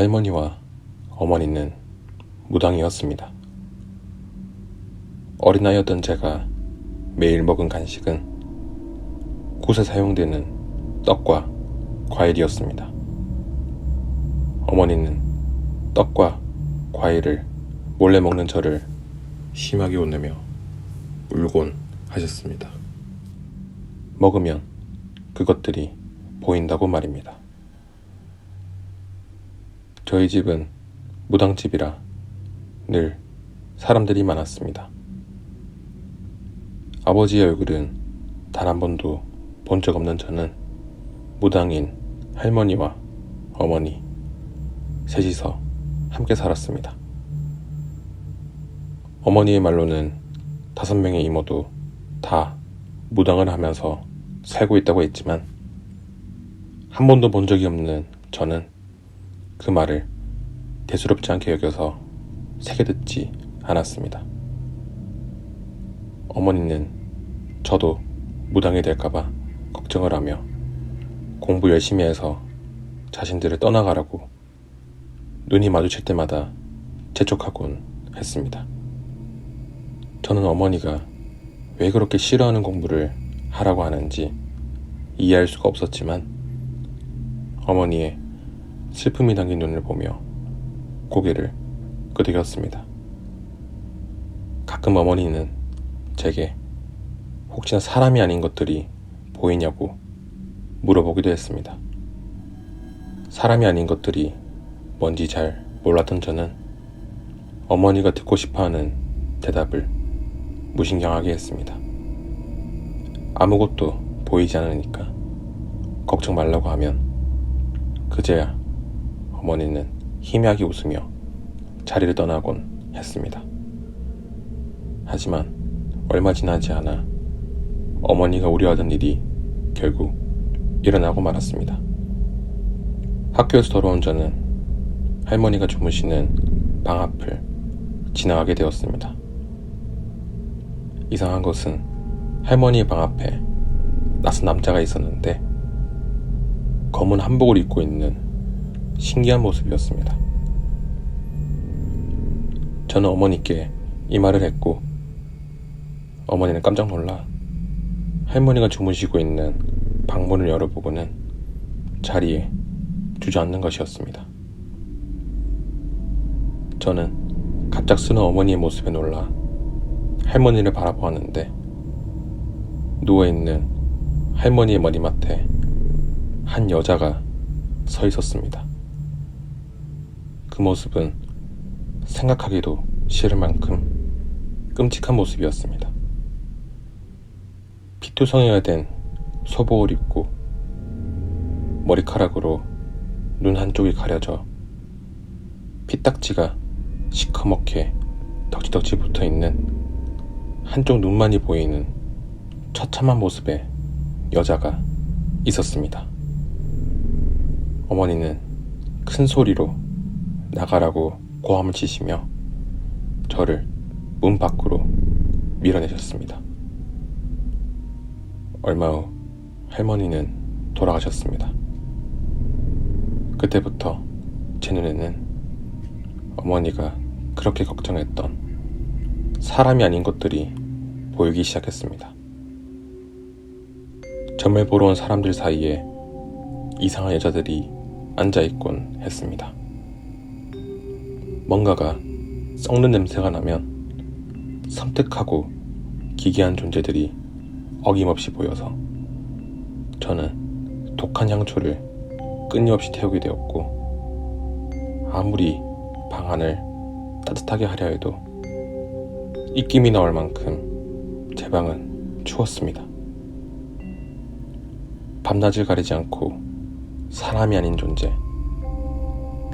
할머니와 어머니는 무당이었습니다. 어린아이였던 제가 매일 먹은 간식은 곳에 사용되는 떡과 과일이었습니다. 어머니는 떡과 과일을 몰래 먹는 저를 심하게 혼내며 울곤 하셨습니다. 먹으면 그것들이 보인다고 말입니다. 저희 집은 무당집이라 늘 사람들이 많았습니다. 아버지의 얼굴은 단 한 번도 본 적 없는 저는 무당인 할머니와 어머니 셋이서 함께 살았습니다. 어머니의 말로는 5명의 이모도 다 무당을 하면서 살고 있다고 했지만 한 번도 본 적이 없는 저는 그 말을 대수롭지 않게 여겨서 새겨듣지 않았습니다. 어머니는 저도 무당이 될까봐 걱정을 하며 공부 열심히 해서 자신들을 떠나가라고 눈이 마주칠 때마다 재촉하곤 했습니다. 저는 어머니가 왜 그렇게 싫어하는 공부를 하라고 하는지 이해할 수가 없었지만 어머니의 슬픔이 담긴 눈을 보며 고개를 끄덕였습니다. 가끔 어머니는 제게 혹시나 사람이 아닌 것들이 보이냐고 물어보기도 했습니다. 사람이 아닌 것들이 뭔지 잘 몰랐던 저는 어머니가 듣고 싶어하는 대답을 무신경하게 했습니다. 아무것도 보이지 않으니까 걱정 말라고 하면 그제야 어머니는 희미하게 웃으며 자리를 떠나곤 했습니다. 하지만 얼마 지나지 않아 어머니가 우려하던 일이 결국 일어나고 말았습니다. 학교에서 돌아온 저는 할머니가 주무시는 방 앞을 지나가게 되었습니다. 이상한 것은 할머니 방 앞에 낯선 남자가 있었는데 검은 한복을 입고 있는 신기한 모습이었습니다. 저는 어머니께 이 말을 했고 어머니는 깜짝 놀라 할머니가 주무시고 있는 방문을 열어보고는 자리에 주저앉는 것이었습니다. 저는 갑작스런 어머니의 모습에 놀라 할머니를 바라보았는데 누워있는 할머니의 머리맡에 한 여자가 서 있었습니다. 그 모습은 생각하기도 싫을 만큼 끔찍한 모습이었습니다. 피투성이가 된 소복을 입고 머리카락으로 눈 한쪽이 가려져 피딱지가 시커멓게 덕지덕지 붙어있는 한쪽 눈만이 보이는 처참한 모습의 여자가 있었습니다. 어머니는 큰 소리로 나가라고 고함을 치시며 저를 문 밖으로 밀어내셨습니다. 얼마 후 할머니는 돌아가셨습니다. 그때부터 제 눈에는 어머니가 그렇게 걱정했던 사람이 아닌 것들이 보이기 시작했습니다. 점을 보러 온 사람들 사이에 이상한 여자들이 앉아있곤 했습니다. 뭔가가 썩는 냄새가 나면 섬뜩하고 기괴한 존재들이 어김없이 보여서 저는 독한 향초를 끊임없이 태우게 되었고 아무리 방 안을 따뜻하게 하려 해도 입김이 나올 만큼 제 방은 추웠습니다. 밤낮을 가리지 않고 사람이 아닌 존재,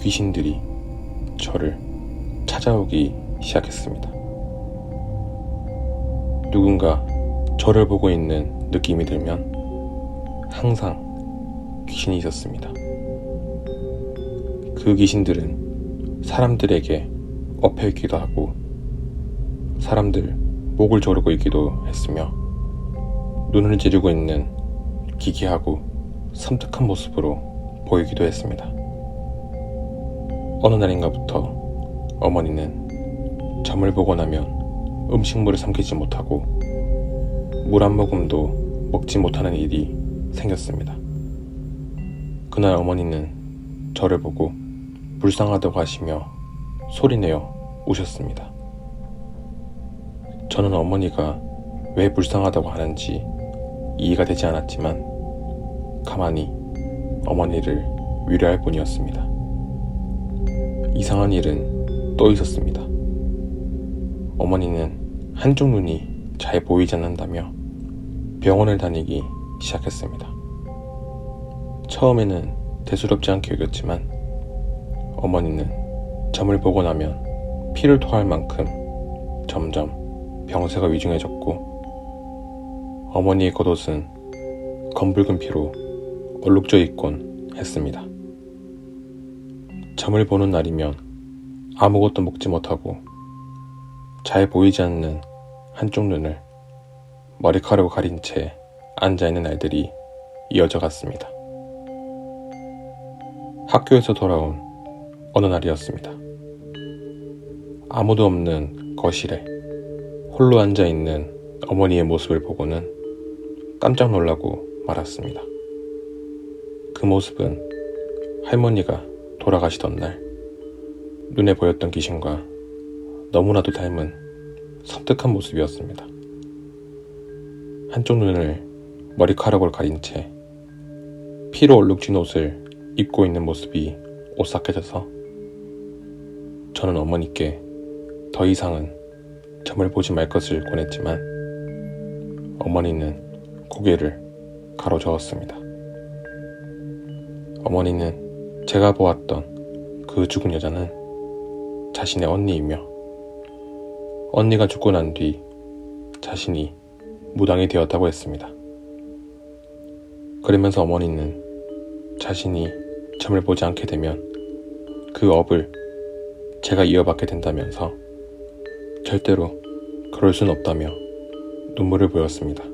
귀신들이 저를 찾아오기 시작했습니다. 누군가 저를 보고 있는 느낌이 들면 항상 귀신이 있었습니다. 그 귀신들은 사람들에게 엎혀있기도 하고 사람들 목을 조르고 있기도 했으며 눈을 찌르고 있는 기괴하고 섬뜩한 모습으로 보이기도 했습니다. 어느 날인가부터 어머니는 점을 보고 나면 음식물을 삼키지 못하고 물 한 모금도 먹지 못하는 일이 생겼습니다. 그날 어머니는 저를 보고 불쌍하다고 하시며 소리내어 우셨습니다. 저는 어머니가 왜 불쌍하다고 하는지 이해가 되지 않았지만 가만히 어머니를 위로할 뿐이었습니다. 이상한 일은 또 있었습니다. 어머니는 한쪽 눈이 잘 보이지 않는다며 병원을 다니기 시작했습니다. 처음에는 대수롭지 않게 여겼지만 어머니는 점을 보고 나면 피를 토할 만큼 점점 병세가 위중해졌고 어머니의 겉옷은 검붉은 피로 얼룩져 있곤 했습니다. 점을 보는 날이면 아무것도 먹지 못하고 잘 보이지 않는 한쪽 눈을 머리카락으로 가린 채 앉아있는 날들이 이어져 갔습니다. 학교에서 돌아온 어느 날이었습니다. 아무도 없는 거실에 홀로 앉아있는 어머니의 모습을 보고는 깜짝 놀라고 말았습니다. 그 모습은 할머니가 돌아가시던 날 눈에 보였던 귀신과 너무나도 닮은 섬뜩한 모습이었습니다. 한쪽 눈을 머리카락으로 가린 채 피로 얼룩진 옷을 입고 있는 모습이 오싹해져서 저는 어머니께 더 이상은 점을 보지 말 것을 권했지만 어머니는 고개를 가로저었습니다. 어머니는 제가 보았던 그 죽은 여자는 자신의 언니이며 언니가 죽고 난 뒤 자신이 무당이 되었다고 했습니다. 그러면서 어머니는 자신이 점을 보지 않게 되면 그 업을 제가 이어받게 된다면서 절대로 그럴 순 없다며 눈물을 보였습니다.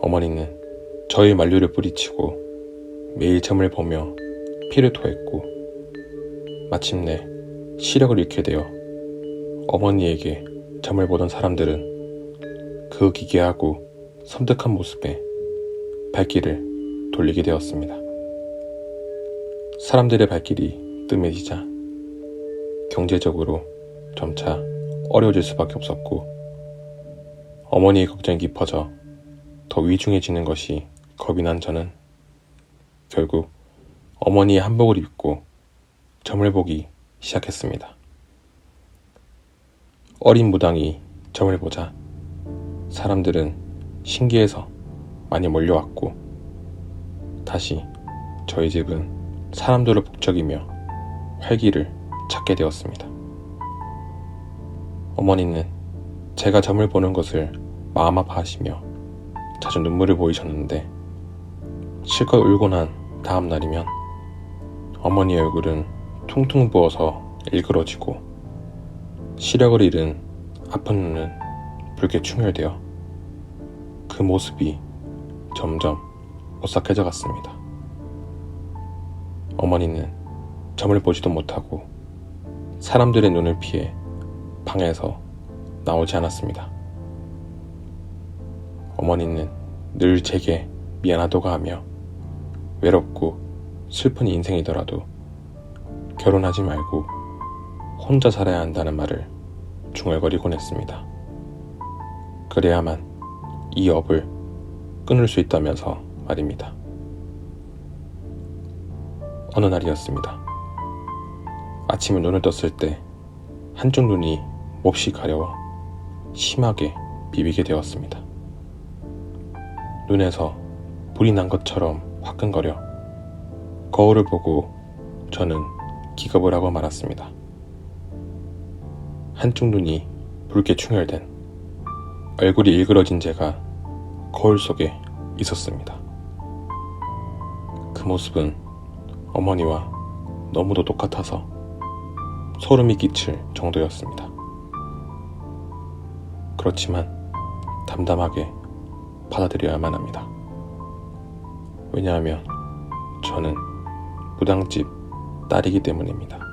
어머니는 저의 만류를 뿌리치고 매일 점을 보며 피를 토했고 마침내 시력을 잃게 되어 어머니에게 점을 보던 사람들은 그 기괴하고 섬뜩한 모습에 발길을 돌리게 되었습니다. 사람들의 발길이 뜸해지자 경제적으로 점차 어려워질 수밖에 없었고 어머니의 걱정이 깊어져 더 위중해지는 것이 겁이 난 저는 결국 어머니의 한복을 입고 점을 보기 시작했습니다. 어린 무당이 점을 보자 사람들은 신기해서 많이 몰려왔고 다시 저희 집은 사람들로 북적이며 활기를 찾게 되었습니다. 어머니는 제가 점을 보는 것을 마음 아파하시며 자주 눈물을 보이셨는데 실컷 울고 난 다음 날이면 어머니의 얼굴은 퉁퉁 부어서 일그러지고 시력을 잃은 아픈 눈은 붉게 충혈되어 그 모습이 점점 오싹해져 갔습니다. 어머니는 점을 보지도 못하고 사람들의 눈을 피해 방에서 나오지 않았습니다. 어머니는 늘 제게 미안하다고 하며 외롭고 슬픈 인생이더라도 결혼하지 말고 혼자 살아야 한다는 말을 중얼거리곤 했습니다. 그래야만 이 업을 끊을 수 있다면서 말입니다. 어느 날이었습니다. 아침에 눈을 떴을 때 한쪽 눈이 몹시 가려워 심하게 비비게 되었습니다. 눈에서 불이 난 것처럼 화끈거려 거울을 보고 저는 기겁을 하고 말았습니다. 한쪽 눈이 붉게 충혈된 얼굴이 일그러진 제가 거울 속에 있었습니다. 그 모습은 어머니와 너무도 똑같아서 소름이 끼칠 정도였습니다. 그렇지만 담담하게 받아들여야만 합니다. 왜냐하면 저는 무당집 딸이기 때문입니다.